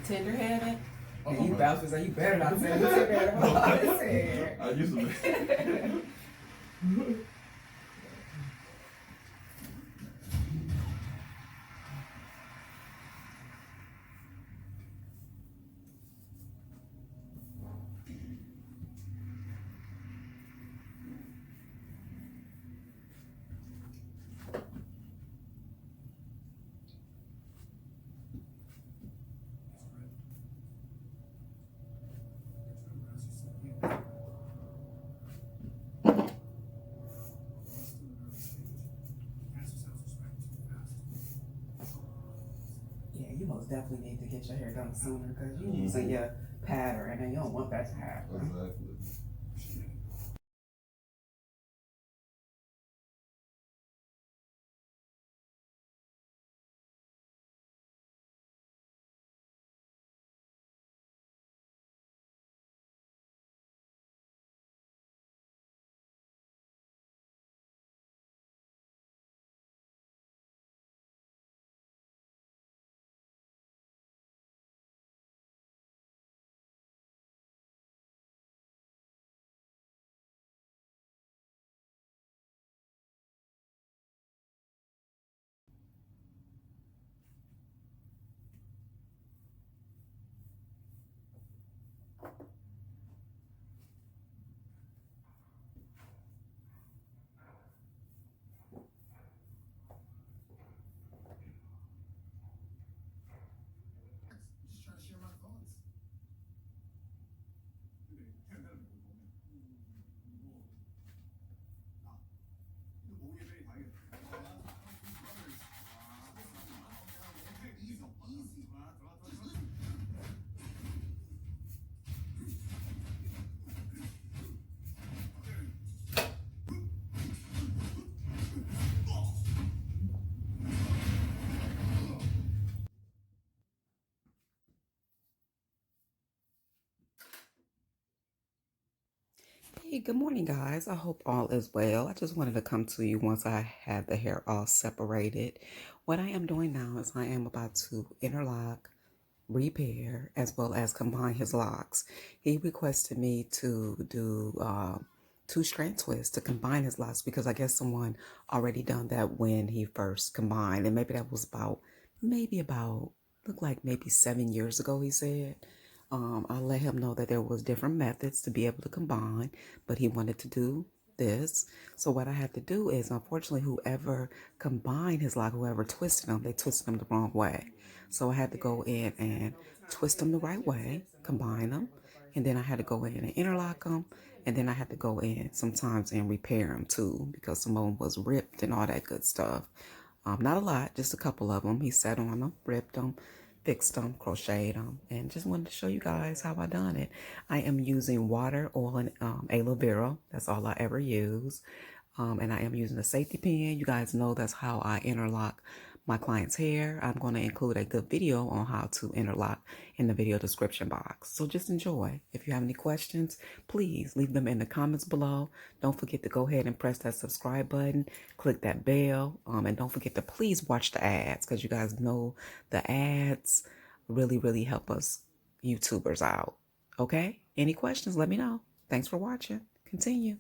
tender-headed. And you bounce and say, you better not say tender-headed. I used to be. Yeah, you most definitely need to get your hair done sooner because you're using your pattern and you don't want that to happen. Exactly. Hey, good morning, guys. I hope all is well. I just wanted to come to you once I had the hair all separated. What I am doing now is I am about to interlock, repair, as well as combine his locks. He requested me to do two strand twists to combine his locks because I guess someone already done that when he first combined. And maybe that was looked like maybe 7 years ago, he said. I let him know that there was different methods to be able to combine, but he wanted to do this. So what I had to do is, unfortunately, whoever combined his lock, whoever twisted them, they twisted them the wrong way. So I had to go in and twist them the right way, combine them, and then I had to go in and interlock them, and then I had to go in sometimes and repair them too because some of them was ripped and all that good stuff. Not a lot, just a couple of them. He sat on them, ripped them, fixed them, crocheted them, and just wanted to show you guys how I done it. I am using water, oil, and aloe vera. That's all I ever use. And I am using a safety pin. You guys know that's how I interlock my client's hair. I'm going to include a good video on how to interlock in the video description box. So just enjoy. If you have any questions, please leave them in the comments below. Don't forget to go ahead and press that subscribe button, click that bell, and don't forget to please watch the ads because you guys know the ads really help us YouTubers out. Okay? Any questions, let me know. Thanks for watching. Continue.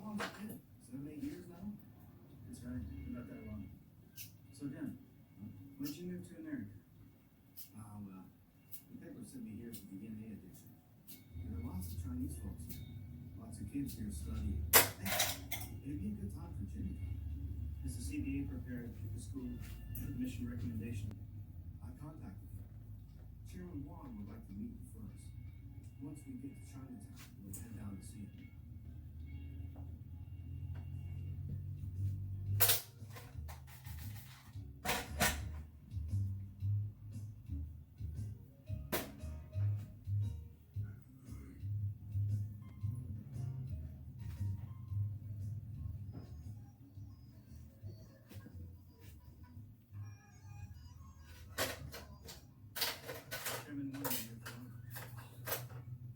How long has it been? 7, 8 years now? That's right, about that long. So Dan, when did you move to America? Well, the paper sent me here at the DNA edition. There are lots of Chinese folks here. Lots of kids here studying. It'd be a good time for Jimmy. Has the CBA prepared the school admission recommendation? I contacted them. Chairman Wong would like to meet you first. Once we get to Chinatown, we'll head down to see him. Chairman Wong is here forever.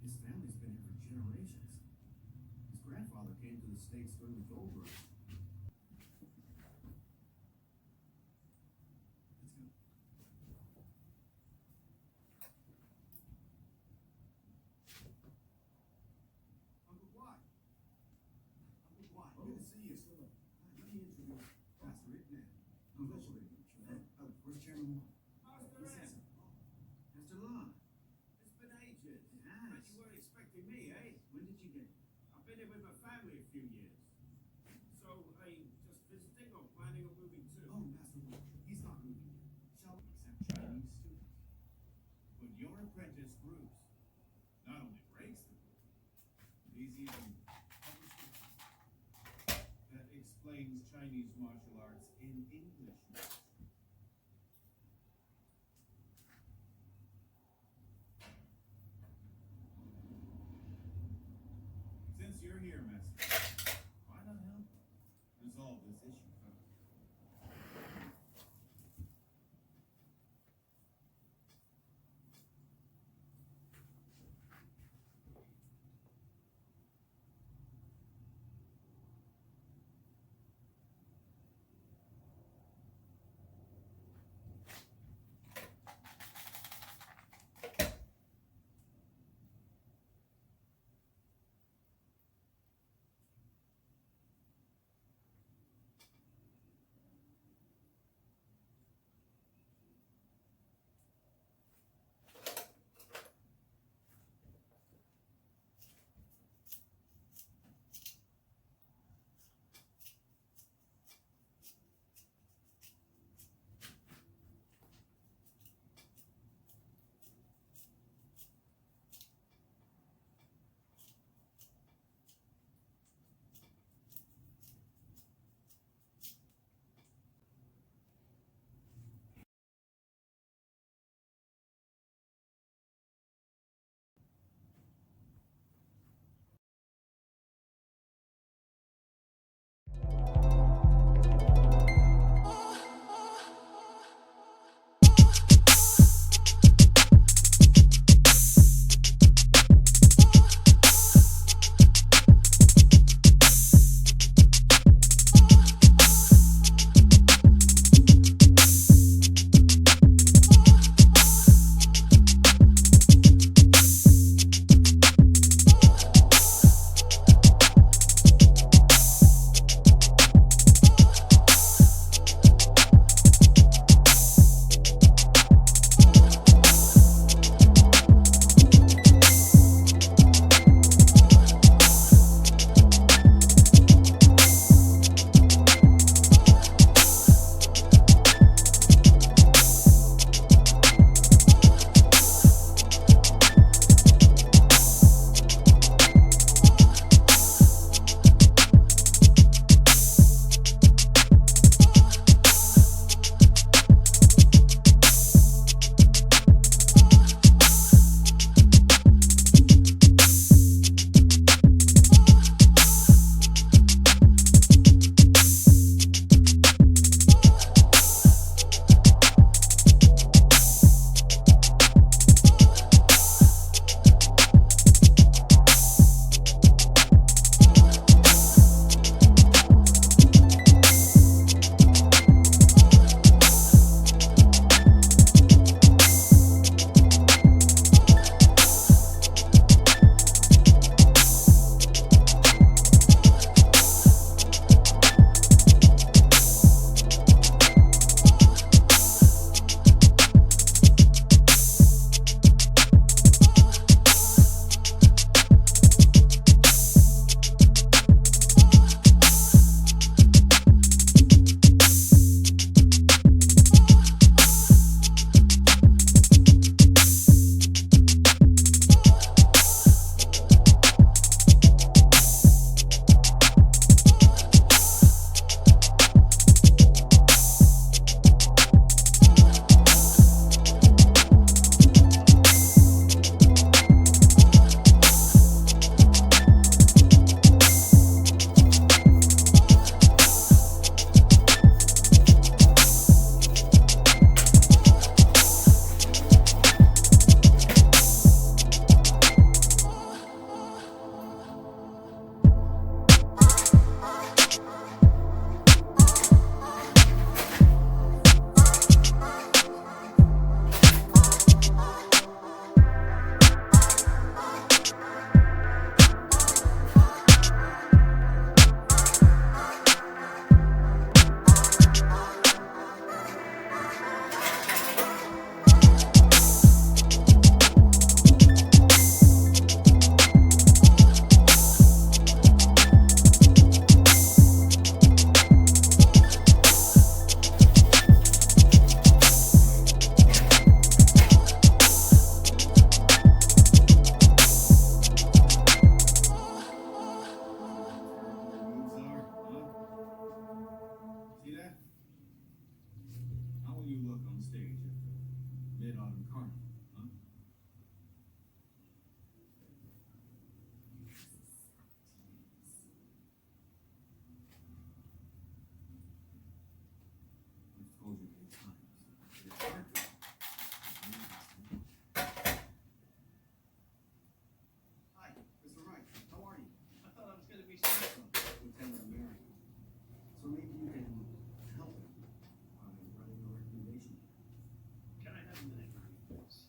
His family's been here for generations. His grandfather came to the States during the gold rush. Let's go. Uncle Dwight. Uncle Dwight, good to see you. Let me introduce Pastor Rick now. Where's Chairman Wong? Pastor This Ed, is Pastor Lon. it's been ages. Yes. But you weren't expecting me, eh? When did you get here? I've been here with my family a few years. So, are you just visiting or planning on moving too? Oh, Master Wu, he's not moving yet. Shall we accept Chinese students? But your apprentice Bruce not only breaks the rule, but he's even published it. That explains Chinese martial arts in English. Since you're here, Master, why not help resolve this issue first? me say something, Lieutenant America. So maybe you can help him by writing a recommendation. Can I have a minute, Ernie, please?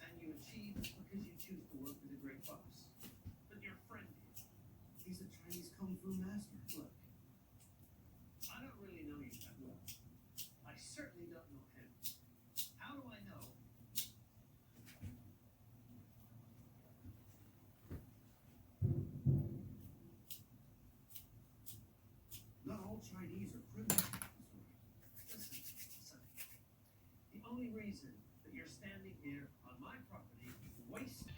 And you achieved because you choose to work with a great boss. But your friend here, He's a Chinese Kung Fu master. look, I don't really know you that well. I certainly don't know him. How do I know? Not all Chinese are criminals. Listen, Sonny. The only reason that you're standing here on my property wasting